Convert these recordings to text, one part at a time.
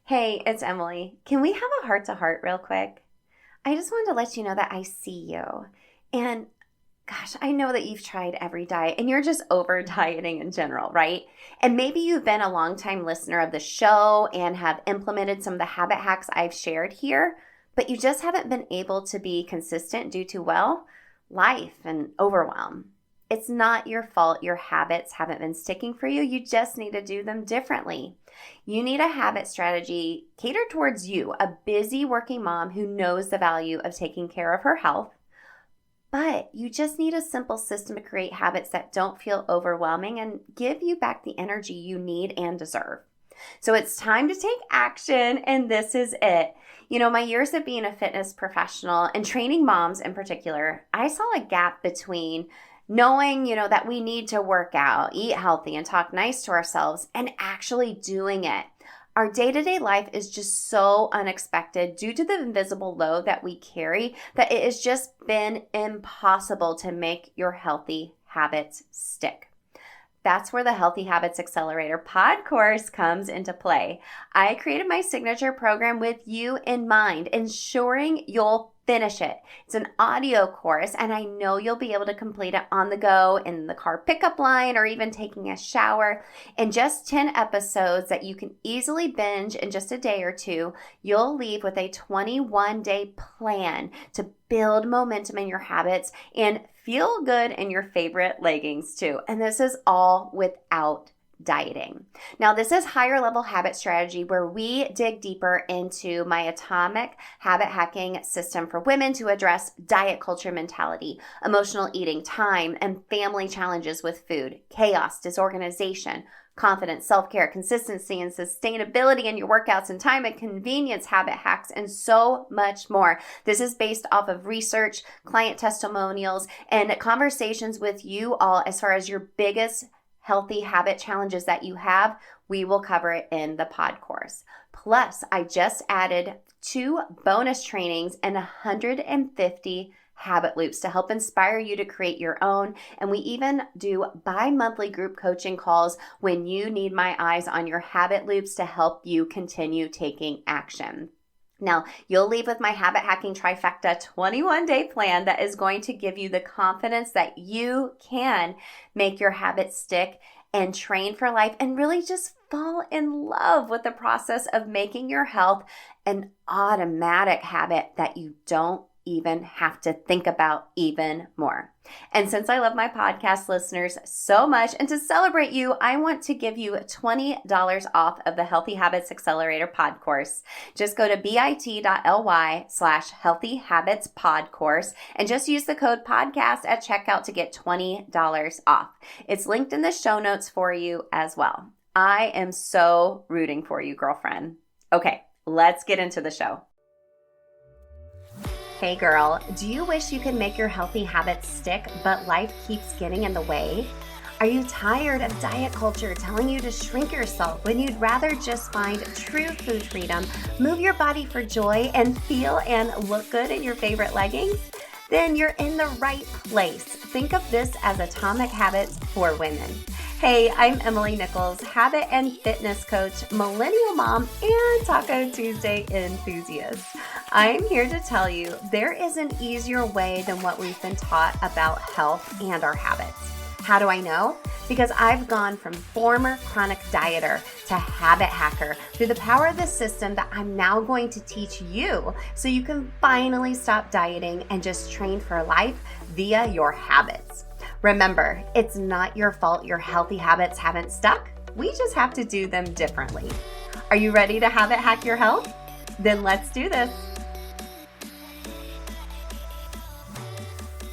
Hey, it's Emily. Can we have a heart to heart real quick? I just wanted to let you know that I see you. And gosh, I know that you've tried every diet and you're just over dieting in general, right? And maybe you've been a longtime listener of the show and have implemented some of the habit hacks I've shared here, but you just haven't been able to be consistent due to, well, life and overwhelm. It's not your fault your habits haven't been sticking for you. You just need to do them differently. You need a habit strategy catered towards you, a busy working mom who knows the value of taking care of her health. But you just need a simple system to create habits that don't feel overwhelming and give you back the energy you need and deserve. So it's time to take action, and this is it. My years of being a fitness professional and training moms in particular, I saw a gap between knowing, that we need to work out, eat healthy, and talk nice to ourselves, and actually doing it. Our day-to-day life is just so unexpected due to the invisible load that we carry that it has just been impossible to make your healthy habits stick. That's where the Healthy Habits Accelerator pod course comes into play. I created my signature program with you in mind, ensuring you'll finish it. It's an audio course, and I know you'll be able to complete it on the go, in the car pickup line, or even taking a shower. In just 10 episodes that you can easily binge in just a day or two, you'll leave with a 21-day plan to build momentum in your habits and feel good in your favorite leggings too. And this is all without dieting. Now, this is higher level habit strategy where we dig deeper into my atomic habit hacking system for women to address diet culture mentality, emotional eating, time, and family challenges with food, chaos, disorganization, confidence, self-care, consistency, and sustainability in your workouts, and time and convenience habit hacks, and so much more. This is based off of research, client testimonials, and conversations with you all as far as your biggest healthy habit challenges that you have. We will cover it in the pod course. Plus, I just added 2 bonus trainings and 150 habit loops to help inspire you to create your own. And we even do bi-monthly group coaching calls when you need my eyes on your habit loops to help you continue taking action. Now, you'll leave with my habit hacking trifecta 21-day plan that is going to give you the confidence that you can make your habits stick and train for life and really just fall in love with the process of making your health an automatic habit that you don't even have to think about even more. And since I love my podcast listeners so much, and to celebrate you, I want to give you $20 off of the Healthy Habits Accelerator pod course. Just go to bit.ly/Healthy Habits pod course and just use the code podcast at checkout to get $20 off. It's linked in the show notes for you as well. I am so rooting for you, girlfriend. Okay, let's get into the show. Hey girl, do you wish you could make your healthy habits stick, but life keeps getting in the way? Are you tired of diet culture telling you to shrink yourself when you'd rather just find true food freedom, move your body for joy, and feel and look good in your favorite leggings? Then you're in the right place. Think of this as Atomic Habits for women. Hey, I'm Emily Nichols, habit and fitness coach, millennial mom, and Taco Tuesday enthusiast. I'm here to tell you there is an easier way than what we've been taught about health and our habits. How do I know? Because I've gone from former chronic dieter to habit hacker through the power of the system that I'm now going to teach you so you can finally stop dieting and just train for life via your habits. Remember, it's not your fault your healthy habits haven't stuck. We just have to do them differently. Are you ready to habit hack your health? Then let's do this.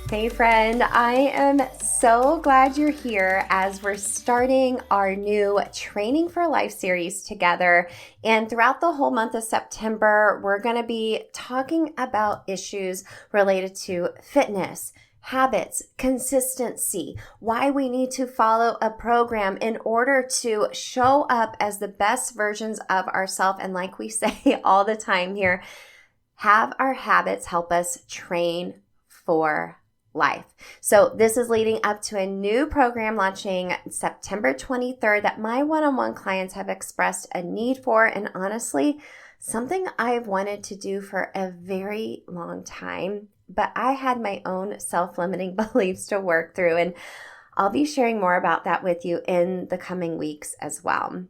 Hey friend, I am so glad you're here as we're starting our new Training for Life series together. And throughout the whole month of September, we're going to be talking about issues related to fitness, habits, consistency, why we need to follow a program in order to show up as the best versions of ourselves. And like we say all the time here, have our habits help us train for life. So this is leading up to a new program launching September 23rd that my one-on-one clients have expressed a need for, and honestly, something I've wanted to do for a very long time, but I had my own self-limiting beliefs to work through, and I'll be sharing more about that with you in the coming weeks as well.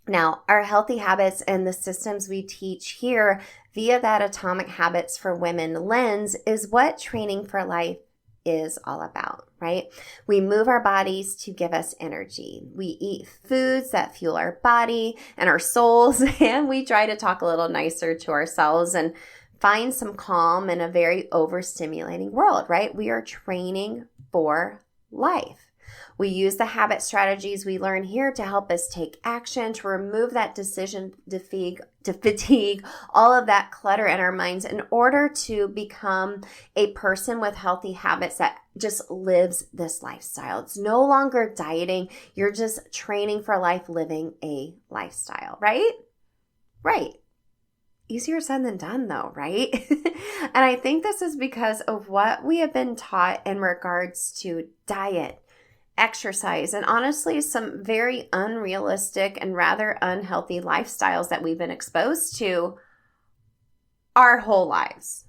Now, our healthy habits and the systems we teach here via that Atomic Habits for Women lens is what Training for Life is all about, right? We move our bodies to give us energy. We eat foods that fuel our body and our souls, and we try to talk a little nicer to ourselves and find some calm in a very overstimulating world, right? We are training for life. We use the habit strategies we learn here to help us take action, to remove that decision fatigue, all of that clutter in our minds in order to become a person with healthy habits that just lives this lifestyle. It's no longer dieting. You're just training for life, living a lifestyle, right? Right. Easier said than done though, right? And I think this is because of what we have been taught in regards to diet, exercise, and honestly, some very unrealistic and rather unhealthy lifestyles that we've been exposed to our whole lives.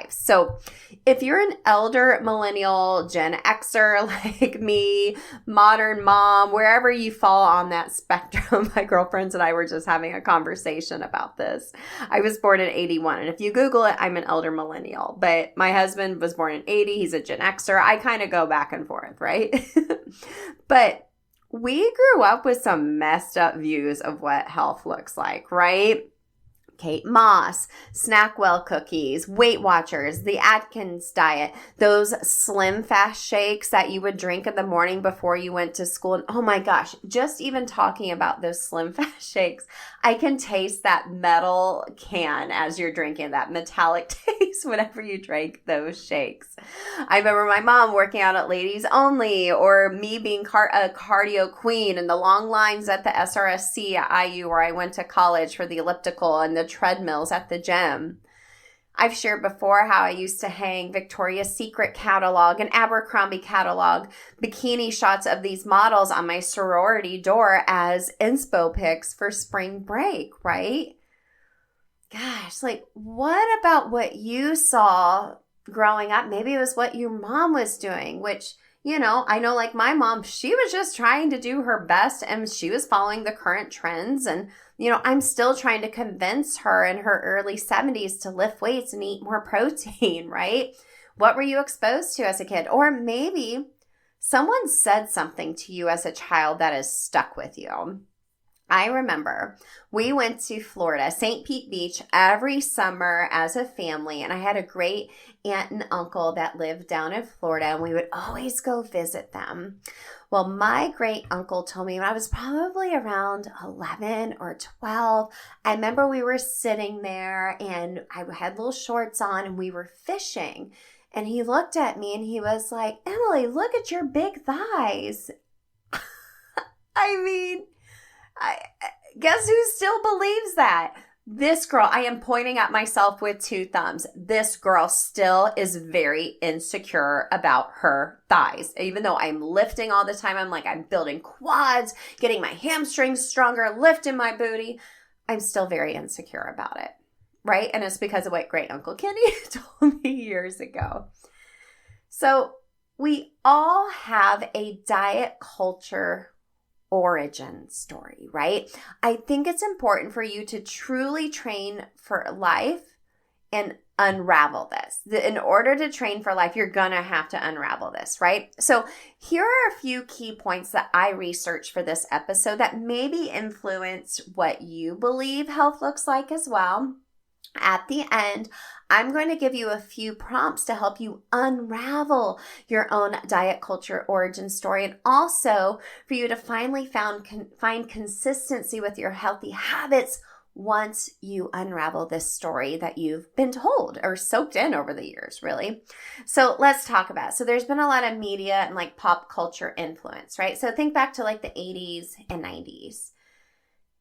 So if you're an elder millennial, Gen Xer like me, modern mom, wherever you fall on that spectrum, my girlfriends and I were just having a conversation about this. I was born in 81, and if you Google it, I'm an elder millennial, but my husband was born in 80. He's a Gen Xer. I kind of go back and forth, right? But we grew up with some messed up views of what health looks like, right? Kate Moss, Snackwell cookies, Weight Watchers, the Atkins diet, those Slim Fast shakes that you would drink in the morning before you went to school. And oh my gosh, just even talking about those Slim Fast shakes, I can taste that metal can as you're drinking, that metallic taste whenever you drank those shakes. I remember my mom working out at Ladies Only, or me being a cardio queen and the long lines at the SRSC at IU where I went to college for the elliptical and the treadmills at the gym. I've shared before how I used to hang Victoria's Secret catalog and Abercrombie catalog bikini shots of these models on my sorority door as inspo pics for spring break, right? Gosh, like what about what you saw growing up? Maybe it was what your mom was doing, which, you know, I know like my mom, she was just trying to do her best and she was following the current trends. And, you know, I'm still trying to convince her in her early 70s to lift weights and eat more protein, right? What were you exposed to as a kid? Or maybe someone said something to you as a child that has stuck with you. I remember we went to Florida, St. Pete Beach, every summer as a family, and I had a great aunt and uncle that lived down in Florida, and we would always go visit them. Well, my great uncle told me when I was probably around 11 or 12, I remember we were sitting there, and I had little shorts on, and we were fishing, and he looked at me, and he was like, "Emily, look at your big thighs." I mean, I guess who still believes that? This girl, I am pointing at myself with two thumbs. This girl still is very insecure about her thighs. Even though I'm lifting all the time, I'm building quads, getting my hamstrings stronger, lifting my booty. I'm still very insecure about it, right? And it's because of what great Uncle Kenny told me years ago. So we all have a diet culture origin story, right? I think it's important for you to truly train for life and unravel this. In order to train for life, you're going to have to unravel this, right? So here are a few key points that I researched for this episode that maybe influence what you believe health looks like as well. At the end, I'm going to give you a few prompts to help you unravel your own diet culture origin story, and also for you to finally find consistency with your healthy habits once you unravel this story that you've been told or soaked in over the years, really. So let's talk about it. So there's been a lot of media and like pop culture influence, right? So think back to like the 80s and 90s.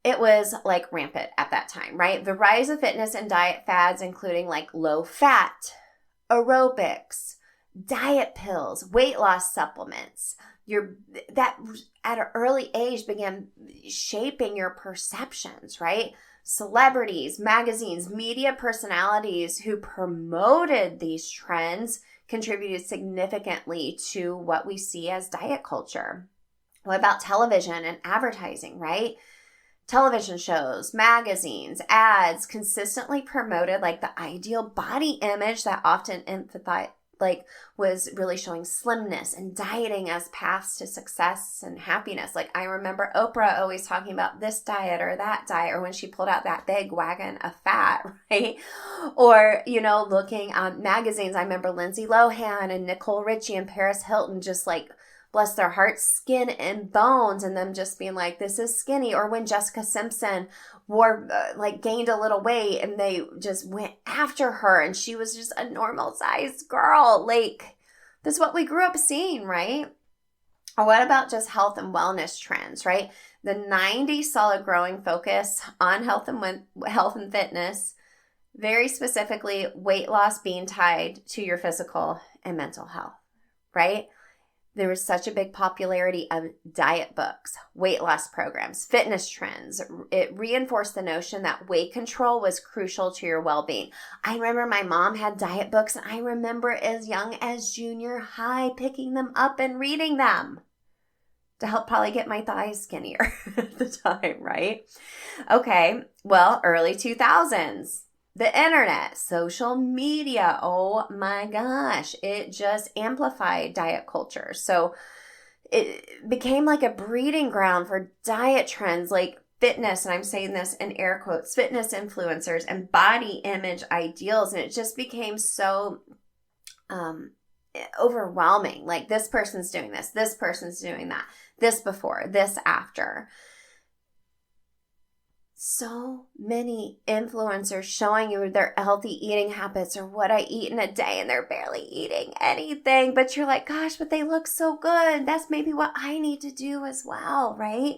It was like rampant at that time, right? The rise of fitness and diet fads, including like low fat, aerobics, diet pills, weight loss supplements, that at an early age began shaping your perceptions, right? Celebrities, magazines, media personalities who promoted these trends contributed significantly to what we see as diet culture. What about television and advertising, right? Television shows, magazines, ads consistently promoted like the ideal body image that often was really showing slimness and dieting as paths to success and happiness. Like I remember Oprah always talking about this diet or that diet, or when she pulled out that big wagon of fat, right? Or, looking at magazines. I remember Lindsay Lohan and Nicole Richie and Paris Hilton just like, bless their hearts, skin and bones, and them just being like, this is skinny. Or when Jessica Simpson gained a little weight and they just went after her and she was just a normal sized girl. Like, this is what we grew up seeing, right? Or what about just health and wellness trends, right? The 90s saw a growing focus on health and fitness, very specifically weight loss being tied to your physical and mental health, right? There was such a big popularity of diet books, weight loss programs, fitness trends. It reinforced the notion that weight control was crucial to your well-being. I remember my mom had diet books, and I remember as young as junior high picking them up and reading them to help probably get my thighs skinnier at the time, right? Okay, well, early 2000s. The internet, social media, oh my gosh, it just amplified diet culture. So it became like a breeding ground for diet trends like fitness, and I'm saying this in air quotes, fitness influencers and body image ideals. And it just became so overwhelming. Like this person's doing this person's doing that, this before, this after. So many influencers showing you their healthy eating habits or what I eat in a day, and they're barely eating anything. But you're like, gosh, but they look so good. That's maybe what I need to do as well, right?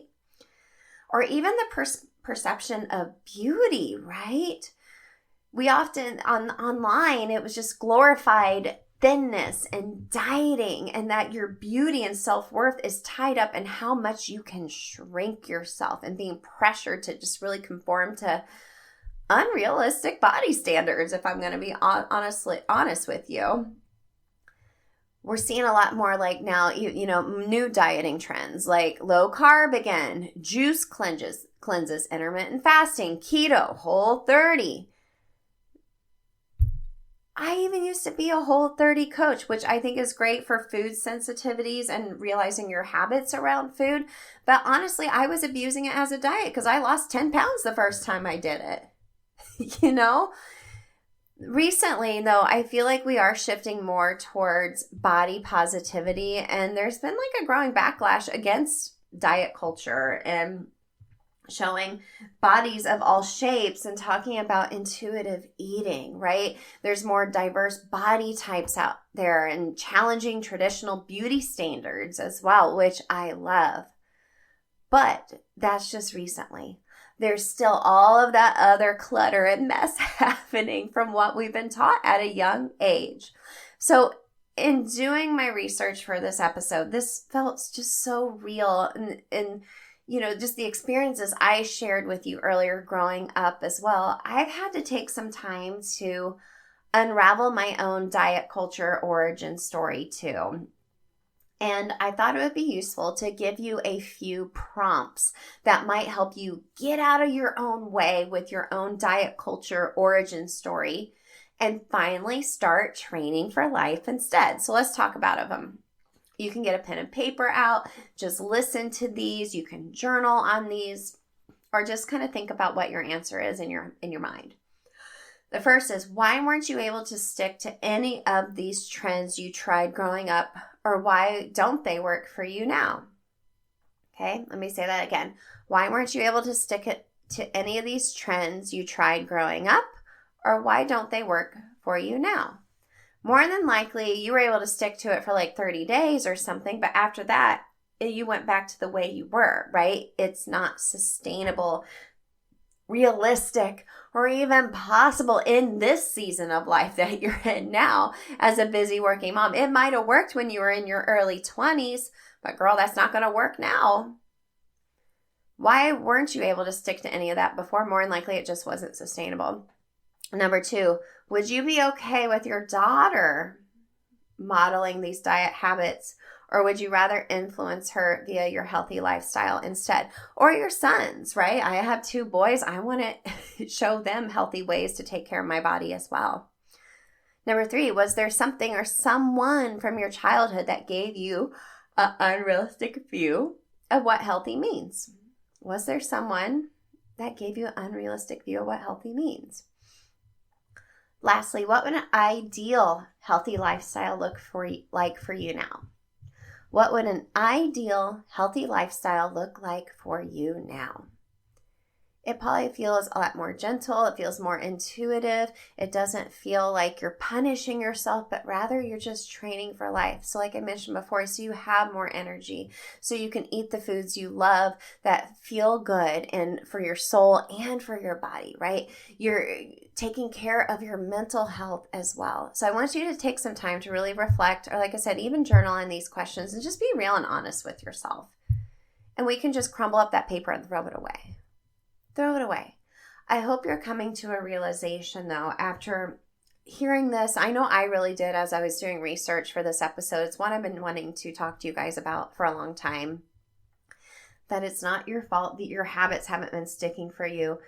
Or even the perception of beauty, right? We often, online, it was just glorified thinness and dieting, and that your beauty and self-worth is tied up in how much you can shrink yourself and being pressured to just really conform to unrealistic body standards, if I'm going to be honest with you. We're seeing a lot more like now, new dieting trends like low carb again, juice cleanses, intermittent fasting, keto, Whole30. I even used to be a Whole30 coach, which I think is great for food sensitivities and realizing your habits around food. But honestly, I was abusing it as a diet because I lost 10 pounds the first time I did it. Recently, though, I feel like we are shifting more towards body positivity, and there's been like a growing backlash against diet culture and showing bodies of all shapes and talking about intuitive eating, right? There's more diverse body types out there and challenging traditional beauty standards as well, which I love. But that's just recently. There's still all of that other clutter and mess happening from what we've been taught at a young age. So in doing my research for this episode, this felt just so real and just the experiences I shared with you earlier growing up as well. I've had to take some time to unravel my own diet culture origin story too. And I thought it would be useful to give you a few prompts that might help you get out of your own way with your own diet culture origin story and finally start training for life instead. So let's talk about them. You can get a pen and paper out, just listen to these. You can journal on these, or just kind of think about what your answer is in your mind. The first is, why weren't you able to stick to any of these trends you tried growing up, or why don't they work for you now? Okay, let me say that again. Why weren't you able to stick to any of these trends you tried growing up, or why don't they work for you now? More than likely, you were able to stick to it for like 30 days or something, but after that, you went back to the way you were, right? It's not sustainable realistic or even possible in this season of life that you're in now as a busy working mom. It might have worked when you were in your early 20s, but girl, that's not going to work now. Why weren't you able to stick to any of that before? More than likely, it just wasn't sustainable. Number 2, would you be okay with your daughter modeling these diet habits, or would you rather influence her via your healthy lifestyle instead? Or your sons, right? I have 2 boys. I want to show them healthy ways to take care of my body as well. Number 3, was there something or someone from your childhood that gave you an unrealistic view of what healthy means? Was there someone that gave you an unrealistic view of what healthy means? Lastly, what would an ideal healthy lifestyle look like for you now? What would an ideal healthy lifestyle look like for you now? It probably feels a lot more gentle. It feels more intuitive. It doesn't feel like you're punishing yourself, but rather you're just training for life. So like I mentioned before, so you have more energy, so you can eat the foods you love that feel good and for your soul and for your body, right? You're taking care of your mental health as well. So I want you to take some time to really reflect, or like I said, even journal on these questions and just be real and honest with yourself. And we can just crumble up that paper and throw it away. Throw it away. I hope you're coming to a realization, though, after hearing this. I know I really did as I was doing research for this episode. It's one I've been wanting to talk to you guys about for a long time. That it's not your fault that your habits haven't been sticking for you.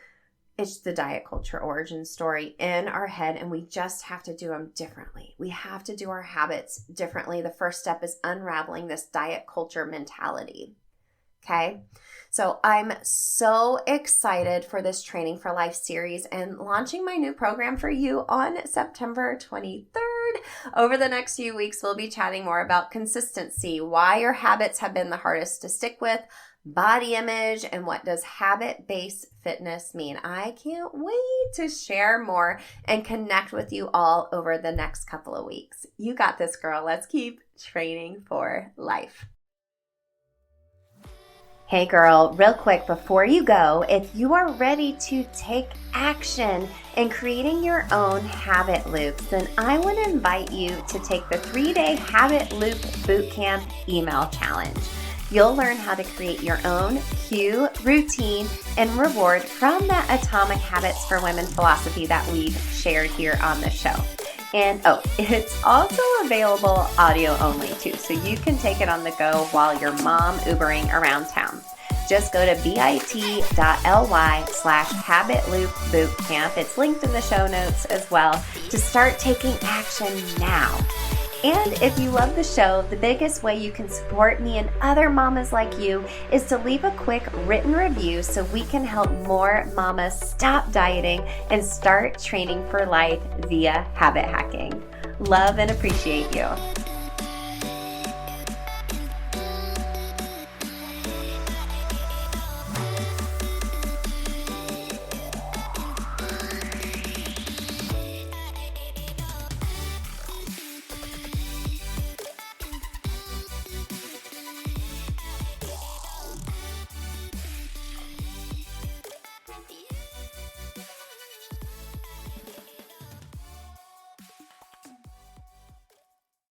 It's the diet culture origin story in our head, and we just have to do them differently. We have to do our habits differently. The first step is unraveling this diet culture mentality. Okay, so I'm so excited for this Training for Life series and launching my new program for you on September 23rd. Over the next few weeks, we'll be chatting more about consistency, why your habits have been the hardest to stick with, body image, and what does habit-based fitness mean. I can't wait to share more and connect with you all over the next couple of weeks. You got this, girl. Let's keep training for life. Hey girl, real quick before you go, if you are ready to take action in creating your own habit loops, then I would invite you to take the 3-day Habit Loop Bootcamp email challenge. You'll learn how to create your own cue, routine, and reward from that Atomic Habits for Women philosophy that we've shared here on the show. And it's also available audio only too, so you can take it on the go while you're mom Ubering around town. Just go to bit.ly/habitloopbootcamp. It's linked in the show notes as well to start taking action now. And if you love the show, the biggest way you can support me and other mamas like you is to leave a quick written review so we can help more mamas stop dieting and start training for life via habit hacking. Love and appreciate you.